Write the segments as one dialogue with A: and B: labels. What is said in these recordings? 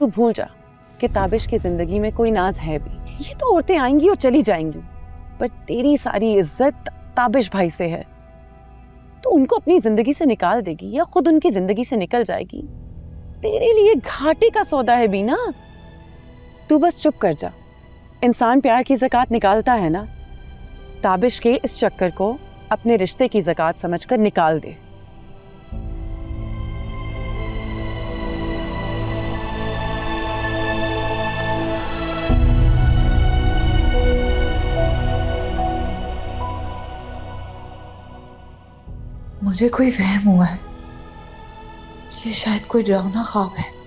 A: तू भूल जा कि ताबिश की जिंदगी में कोई नाज है भी। ये तो औरतें आएंगी और चली जाएंगी, पर तेरी सारी इज्जत ताबिश भाई से है। तो उनको अपनी जिंदगी से निकाल देगी या खुद उनकी जिंदगी से निकल जाएगी, तेरे लिए घाटे का सौदा है बीना। तू बस चुप कर जा। इंसान प्यार की ज़कात निकालता है ना, ताबिश के इस चक्कर को अपने रिश्ते की ज़कात समझकर निकाल दे।
B: मुझे कोई वहम हुआ है, ये शायद कोई डरावना ख्वाब है।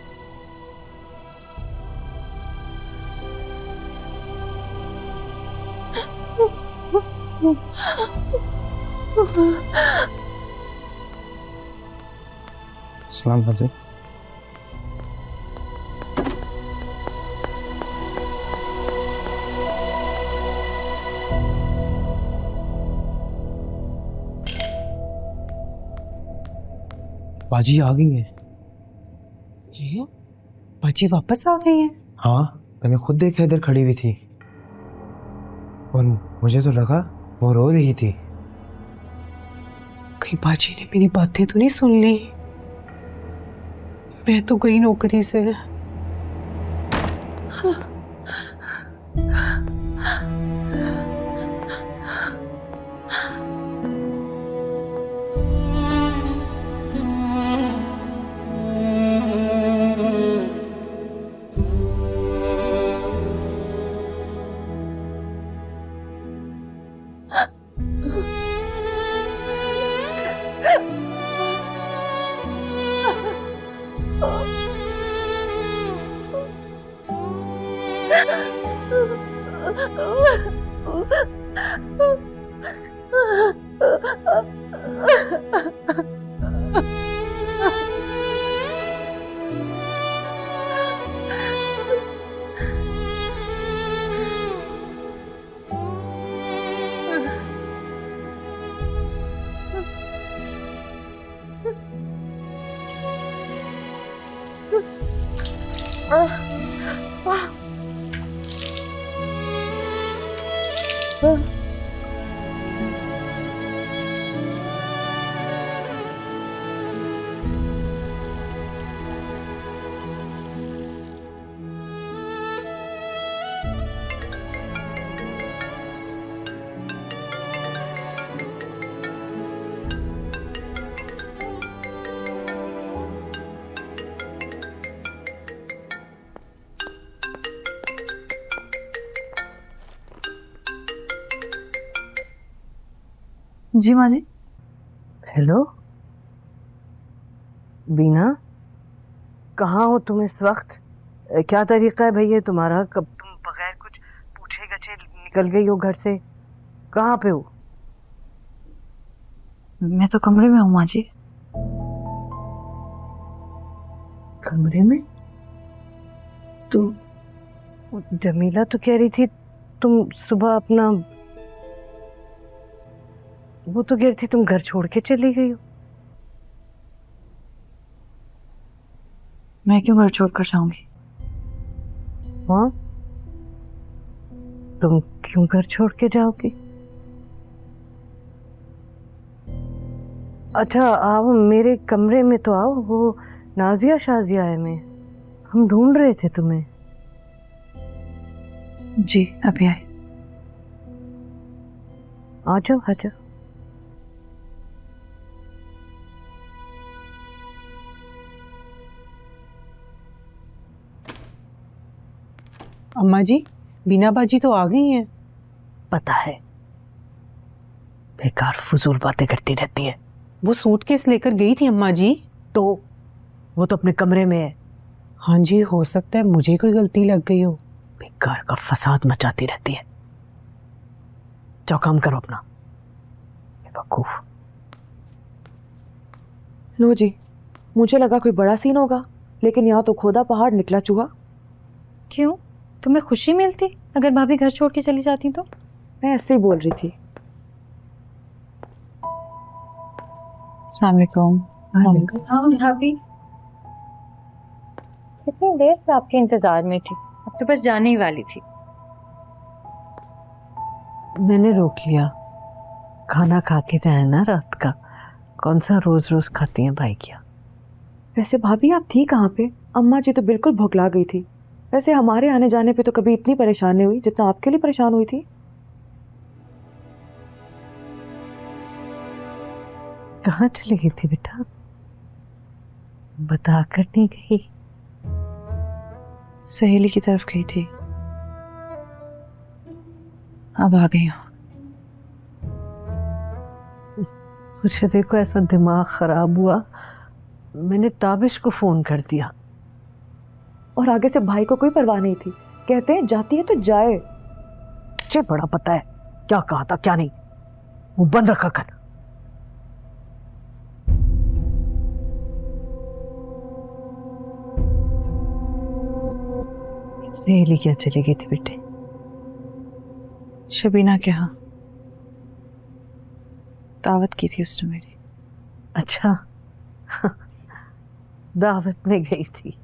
C: सलाम बाजी। बाजी आ गई है।
A: ये बाजी वापस आ गई है?
C: हाँ, मैंने खुद देखा, इधर खड़ी हुई थी और मुझे तो लगा वो रो रही थी।
A: कहीं बाजी ने मेरी बातें तो नहीं सुन ली? मैं तो गई नौकरी से।
B: जी माँ जी।
D: हेलो बीना, कहाँ हो तुम इस वक्त? क्या तरीका है भैया तुम्हारा? कब तुम बगैर कुछ पूछे गछे निकल गई हो घर से? कहाँ पे हो?
B: मैं तो कमरे में हूँ माँ जी।
D: कमरे में? तो जमीला तो कह रही थी तुम सुबह अपना, वो तो कह रही थी तुम घर छोड़ के चली गई हो।
B: मैं क्यों घर छोड़कर जाऊंगी?
D: हाँ, तुम क्यों घर छोड़ के जाओगी? अच्छा आओ मेरे कमरे में तो आओ, वो नाजिया शाजिया है, मैं हम ढूंढ रहे थे तुम्हें।
B: जी अभी आए।
D: आ जाओ आ जाओ।
A: अम्मा जी, बीना बाजी तो आ गई हैं।
D: पता है, बेकार फजूल बातें करती रहती है।
A: वो सूटकेस लेकर गई थी अम्मा जी।
D: तो वो तो अपने कमरे में है।
A: हाँ जी, हो सकता है मुझे कोई गलती लग गई हो।
D: बेकार का फसाद मचाती रहती है। जाओ काम करो अपना, बेवकूफ।
E: लो जी, मुझे लगा कोई बड़ा सीन होगा, लेकिन यहाँ तो खोदा पहाड़ निकला चूहा।
F: क्यों, तुम्हें खुशी मिलती अगर भाभी घर छोड़ के चली जाती तो?
E: मैं ऐसे ही बोल रही थी।
B: अस्सलाम वालेकुम।
F: भाभी इतनी देर से आपके इंतजार में थी, अब तो बस जाने ही वाली थी।
D: मैंने रोक लिया, खाना खा के जाए ना रात का, कौन सा रोज रोज खाती हैं भाई क्या।
E: वैसे भाभी आप थी कहाँ पे? अम्मा जी तो बिल्कुल भुखला गई थी। वैसे हमारे आने जाने पे तो कभी इतनी परेशान नहीं हुई जितना आपके लिए परेशान हुई थी।
D: कहाँ चली गई थी बेटा, बताकर नहीं गई?
A: सहेली की तरफ गई थी, अब आ गई हूँ।
D: मुझे देखो ऐसा दिमाग खराब हुआ, मैंने ताबिश को फोन कर दिया।
E: और आगे से भाई को कोई परवाह नहीं थी, कहते हैं जाती है तो जाए।
D: मुझे बड़ा पता है क्या कहा था क्या नहीं, वो बंद रखा कर। सहेली क्या चली गई थी बेटे?
A: शबीना के यहाँ दावत की थी उसने मेरी।
D: अच्छा दावत में गई थी,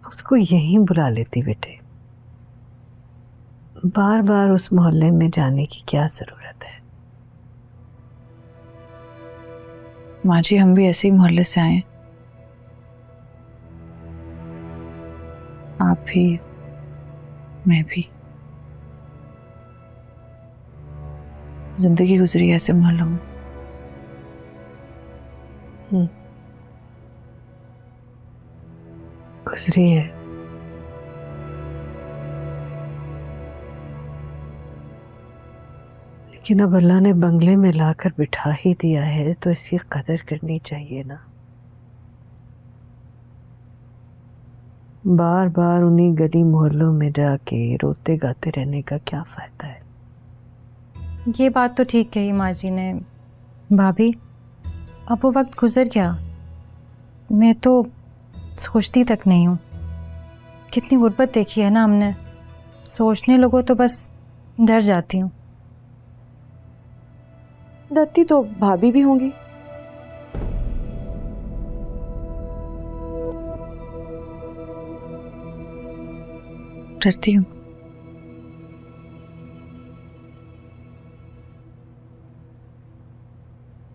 D: उसको यहीं बुला लेती बेटे, बार बार उस मोहल्ले में जाने की क्या जरूरत है।
A: माँ जी हम भी ऐसे ही मोहल्ले से आए, आप भी मैं भी। जिंदगी गुजरी है ऐसे मोहल्लों में।
D: गुजरी है, लेकिन अब अल्लाह ने बंगले में लाकर बिठा ही दिया है तो इसकी कदर करनी चाहिए ना। बार बार उन्हीं गली मोहल्लों में जाके रोते गाते रहने का क्या फायदा है।
F: ये बात तो ठीक कही माँ जी ने। भाभी अब वो वक्त गुजर गया, मैं तो सोचती तक नहीं हूँ। कितनी गुर्बत देखी है ना हमने, सोचने लगो तो बस डर जाती हूँ।
E: डरती तो भाभी भी होंगी।
A: डरती हूँ,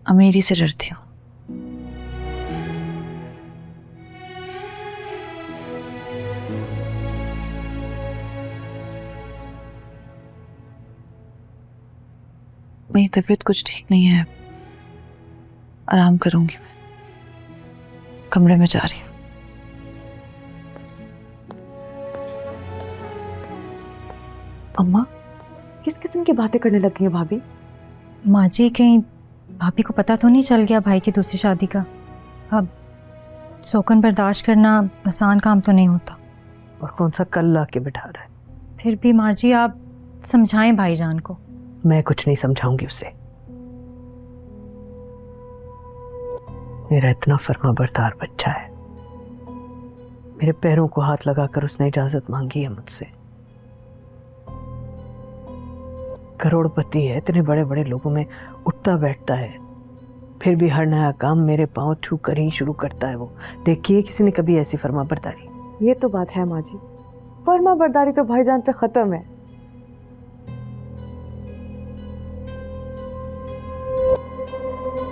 A: अमीरी से डरती हूँ। मेरी तबीयत कुछ ठीक नहीं है, आराम करूंगी मैं, कमरे में जा रही हूँ।
E: अम्मा किस किस्म की बातें करने लगी हैं भाभी?
F: माँ जी कहीं भाभी को पता तो नहीं चल गया भाई की दूसरी शादी का? अब शोकन बर्दाश्त करना आसान काम तो नहीं होता।
D: और कौन सा कल ला के बिठा रहा है?
F: फिर भी माँ जी आप समझाएं भाईजान को।
D: मैं कुछ नहीं समझाऊंगी उसे, मेरा इतना फर्माबरदार बच्चा है, मेरे पैरों को हाथ लगाकर उसने इजाजत मांगी है मुझसे। करोड़पति है, इतने बड़े बड़े लोगों में उठता बैठता है, फिर भी हर नया काम मेरे पांव छू कर ही शुरू करता है वो। देखिए किसी ने कभी ऐसी फर्माबरदारी?
E: ये तो बात है माँ जी, फर्मा बरदारी तो भाईजान पे खत्म है।